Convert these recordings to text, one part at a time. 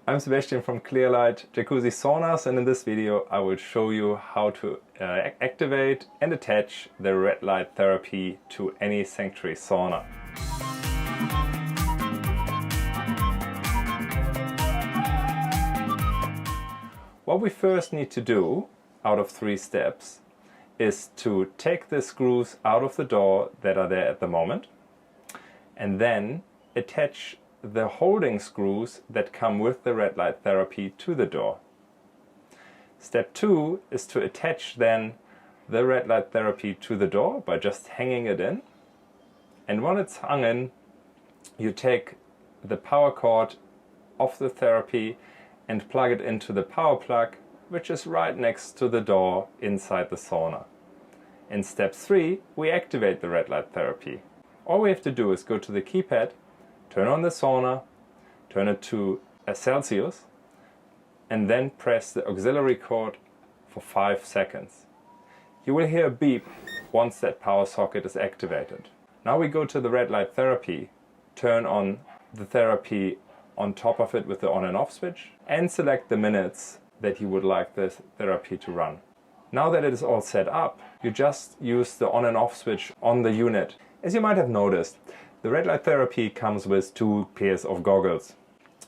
I'm Sebastian from Clearlight Jacuzzi Saunas, and in this video I will show you how to activate and attach the red light therapy to any sanctuary sauna. What we first need to do, out of 3 steps, is to take the screws out of the door that are there at the moment, and then attach the holding screws that come with the red light therapy to the door. Step 2 is to attach then the red light therapy to the door by just hanging it in. And when it's hung in, you take the power cord of the therapy and plug it into the power plug, which is right next to the door inside the sauna. In step 3, we activate the red light therapy. All we have to do is go to the keypad, turn on the sauna, turn it to a Celsius, and then press the auxiliary cord for 5 seconds. You will hear a beep once that power socket is activated. Now we go to the red light therapy, turn on the therapy on top of it with the on and off switch, and select the minutes that you would like this therapy to run. Now that it is all set up, you just use the on and off switch on the unit. As you might have noticed, the red light therapy comes with 2 pairs of goggles.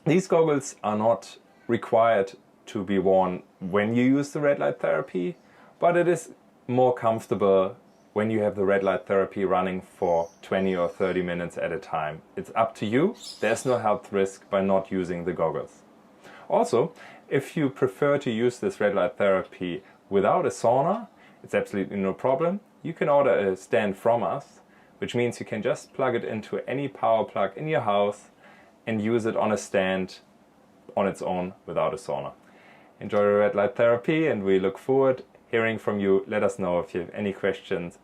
These goggles are not required to be worn when you use the red light therapy, but it is more comfortable when you have the red light therapy running for 20 or 30 minutes at a time. It's up to you. There's no health risk by not using the goggles. Also, if you prefer to use this red light therapy without a sauna, it's absolutely no problem. You can order a stand from us, which means you can just plug it into any power plug in your house and use it on a stand on its own without a sauna. Enjoy the red light therapy, and we look forward hearing from you. Let us know if you have any questions